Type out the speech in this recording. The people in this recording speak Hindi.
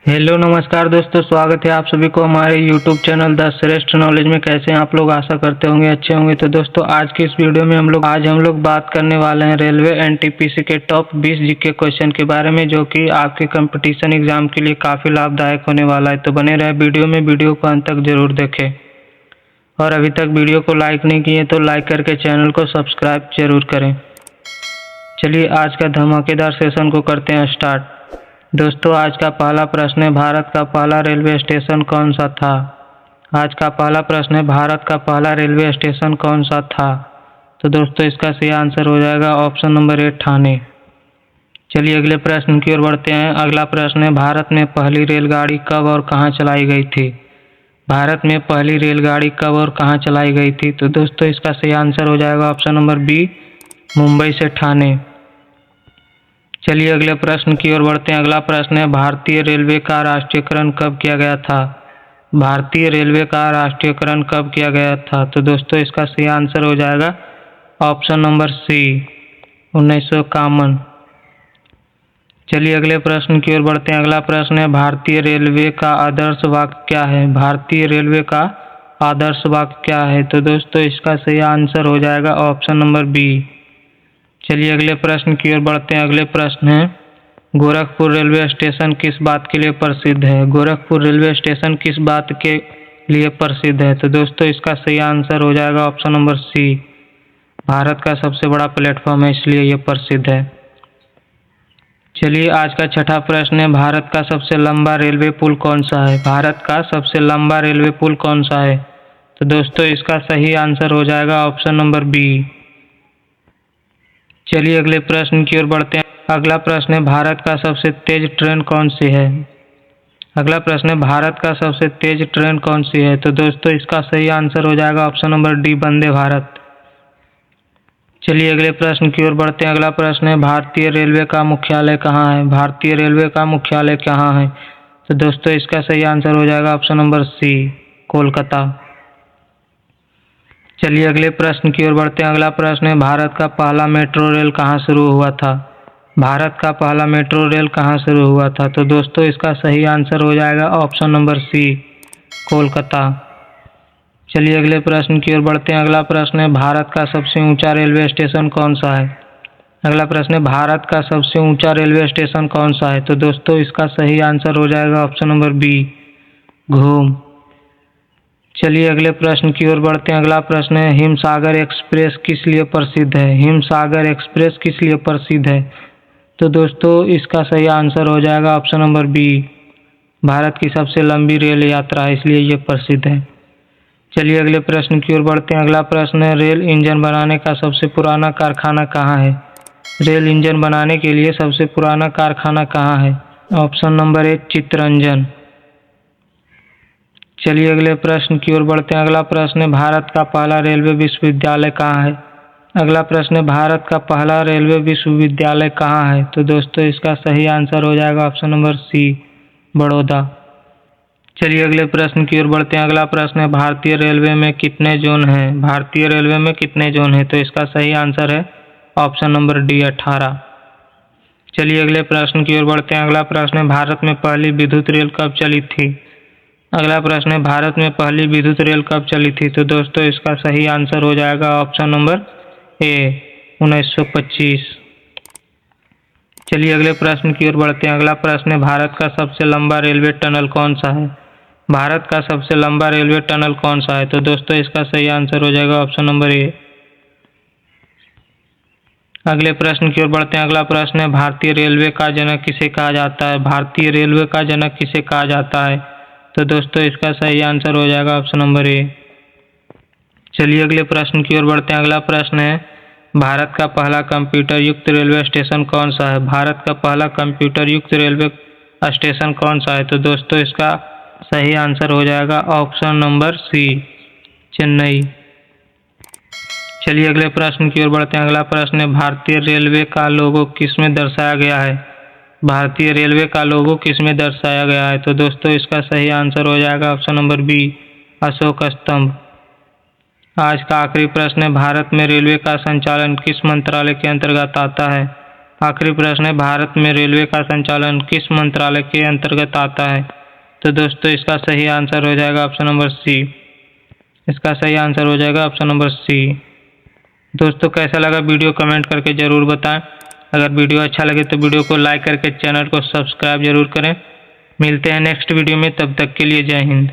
हेलो नमस्कार दोस्तों, स्वागत है आप सभी को हमारे यूट्यूब चैनल द श्रेष्ठ नॉलेज में। कैसे हैं आप लोग? आशा करते होंगे अच्छे होंगे। तो दोस्तों, आज की इस वीडियो में हम लोग बात करने वाले हैं रेलवे एनटीपीसी के टॉप 20 जीके क्वेश्चन के बारे में, जो कि आपके कंपटीशन एग्जाम के लिए काफ़ी लाभदायक होने वाला है। तो बने रहे वीडियो में, वीडियो को अंत तक जरूर देखें। और अभी तक वीडियो को लाइक नहीं किए तो लाइक करके चैनल को सब्सक्राइब जरूर करें। चलिए आज का धमाकेदार सेशन को करते हैं स्टार्ट। दोस्तों, आज का पहला प्रश्न है, भारत का पहला रेलवे स्टेशन कौन सा था? आज का पहला प्रश्न है, भारत का पहला रेलवे स्टेशन कौन सा था? तो दोस्तों, इसका सही आंसर हो जाएगा ऑप्शन नंबर ए, ठाणे। चलिए अगले प्रश्न की ओर बढ़ते हैं। अगला प्रश्न है, भारत में पहली रेलगाड़ी कब और कहाँ चलाई गई थी? भारत में पहली रेलगाड़ी कब और कहाँ चलाई गई थी? तो दोस्तों, इसका सही आंसर हो जाएगा ऑप्शन नंबर बी, मुंबई से ठाणे। चलिए अगले प्रश्न की ओर बढ़ते हैं। अगला प्रश्न है, भारतीय रेलवे का राष्ट्रीयकरण कब किया गया था? भारतीय रेलवे का राष्ट्रीयकरण कब किया गया था? तो दोस्तों, इसका सही आंसर हो जाएगा ऑप्शन नंबर सी, 1951। चलिए अगले प्रश्न की ओर बढ़ते हैं। अगला प्रश्न है, भारतीय रेलवे का आदर्श वाक्य क्या है? भारतीय रेलवे का आदर्श वाक्य क्या है? तो दोस्तों, इसका सही आंसर हो जाएगा ऑप्शन नंबर बी। चलिए अगले प्रश्न की ओर बढ़ते हैं। अगले प्रश्न है, गोरखपुर रेलवे स्टेशन किस बात के लिए प्रसिद्ध है? गोरखपुर रेलवे स्टेशन किस बात के लिए प्रसिद्ध है? तो दोस्तों, इसका सही आंसर हो जाएगा ऑप्शन नंबर सी, भारत का सबसे बड़ा प्लेटफॉर्म है इसलिए यह प्रसिद्ध है। चलिए आज का छठा प्रश्न है, भारत का सबसे लंबा रेलवे पुल कौन सा है? भारत का सबसे लंबा रेलवे पुल कौन सा है? तो दोस्तों, इसका सही आंसर हो जाएगा ऑप्शन नंबर बी। चलिए अगले प्रश्न की ओर बढ़ते हैं। अगला प्रश्न है, भारत का सबसे तेज ट्रेन कौन सी है? अगला प्रश्न है, भारत का सबसे तेज ट्रेन कौन सी है? तो दोस्तों, इसका सही आंसर हो जाएगा option number D, Vande Bharat. चलिए अगले प्रश्न की ओर बढ़ते हैं। अगला प्रश्न है, भारतीय रेलवे का मुख्यालय कहाँ है? भारतीय रेलवे का मुख्यालय कहाँ है? तो दोस्तों, इसका सही आंसर हो जाएगा ऑप्शन नंबर सी, कोलकाता। चलिए अगले प्रश्न की ओर बढ़ते हैं। अगला प्रश्न है, भारत का पहला मेट्रो रेल कहाँ शुरू हुआ था? भारत का पहला मेट्रो रेल कहाँ शुरू हुआ था? तो दोस्तों, इसका सही आंसर हो जाएगा ऑप्शन नंबर सी, कोलकाता। चलिए अगले प्रश्न की ओर बढ़ते हैं। अगला प्रश्न है, भारत का सबसे ऊंचा रेलवे स्टेशन कौन सा है? अगला प्रश्न है, भारत का सबसे ऊंचा रेलवे स्टेशन कौन सा है? तो दोस्तों, इसका सही आंसर हो जाएगा ऑप्शन नंबर बी, घूम। चलिए अगले प्रश्न की ओर बढ़ते हैं। अगला प्रश्न है, हिमसागर एक्सप्रेस किस लिए प्रसिद्ध है? हिमसागर एक्सप्रेस किस लिए प्रसिद्ध है? तो दोस्तों, इसका सही आंसर हो जाएगा ऑप्शन नंबर बी, भारत की सबसे लंबी रेल यात्रा है इसलिए ये प्रसिद्ध है। चलिए अगले प्रश्न की ओर बढ़ते हैं। अगला प्रश्न है, रेल इंजन बनाने का सबसे पुराना कारखाना कहाँ है? रेल इंजन बनाने के लिए सबसे पुराना कारखाना कहाँ है? Option number A, Chittaranjan. चलिए अगले प्रश्न की ओर बढ़ते हैं। अगला प्रश्न है, भारत का पहला रेलवे विश्वविद्यालय कहाँ है? अगला प्रश्न है, भारत का पहला रेलवे विश्वविद्यालय कहाँ है? तो दोस्तों, इसका सही आंसर हो जाएगा ऑप्शन नंबर सी, बड़ौदा। चलिए अगले प्रश्न की ओर बढ़ते हैं। अगला प्रश्न है, भारतीय रेलवे में कितने जोन हैं? भारतीय रेलवे में कितने जोन हैं? तो इसका सही आंसर है ऑप्शन नंबर डी, 18। चलिए अगले प्रश्न की ओर बढ़ते हैं। अगला प्रश्न है, भारत में पहली विद्युत रेल कब चली थी? अगला प्रश्न है, भारत में पहली विद्युत रेल कब चली थी? तो दोस्तों, इसका सही आंसर हो जाएगा ऑप्शन नंबर ए, 1925। चलिए अगले प्रश्न की ओर बढ़ते हैं। अगला प्रश्न है, भारत का सबसे लंबा रेलवे टनल कौन सा है? भारत का सबसे लंबा रेलवे टनल कौन सा है? तो दोस्तों, इसका सही आंसर हो जाएगा ऑप्शन नंबर ए। अगले प्रश्न की ओर बढ़ते हैं। अगला प्रश्न है, भारतीय रेलवे का जनक किसे कहा जाता है? भारतीय रेलवे का जनक किसे कहा जाता है? तो दोस्तों, इसका सही आंसर हो जाएगा ऑप्शन नंबर ए। चलिए अगले प्रश्न की ओर बढ़ते हैं। अगला प्रश्न है, भारत का पहला कंप्यूटर युक्त रेलवे स्टेशन कौन सा है? भारत का पहला कंप्यूटर युक्त रेलवे स्टेशन कौन सा है? तो दोस्तों, इसका सही आंसर हो जाएगा ऑप्शन नंबर सी, चेन्नई। चलिए अगले प्रश्न की ओर बढ़ते हैं। अगला प्रश्न है, भारतीय रेलवे का लोगो किस में दर्शाया गया है? भारतीय रेलवे का लोगो किस में दर्शाया गया है? तो दोस्तों, इसका सही आंसर हो जाएगा ऑप्शन नंबर बी, अशोक स्तंभ। आज का आखिरी प्रश्न है, भारत में रेलवे का संचालन किस मंत्रालय के अंतर्गत आता है? आखिरी प्रश्न है, भारत में रेलवे का संचालन किस मंत्रालय के अंतर्गत आता है? तो दोस्तों इसका सही आंसर हो जाएगा ऑप्शन नंबर सी। इसका सही आंसर हो जाएगा ऑप्शन नंबर सी। दोस्तों कैसा लगा वीडियो कमेंट करके ज़रूर बताएं। अगर वीडियो अच्छा लगे तो वीडियो को लाइक करके चैनल को सब्सक्राइब जरूर करें। मिलते हैं नेक्स्ट वीडियो में, तब तक के लिए जय हिंद।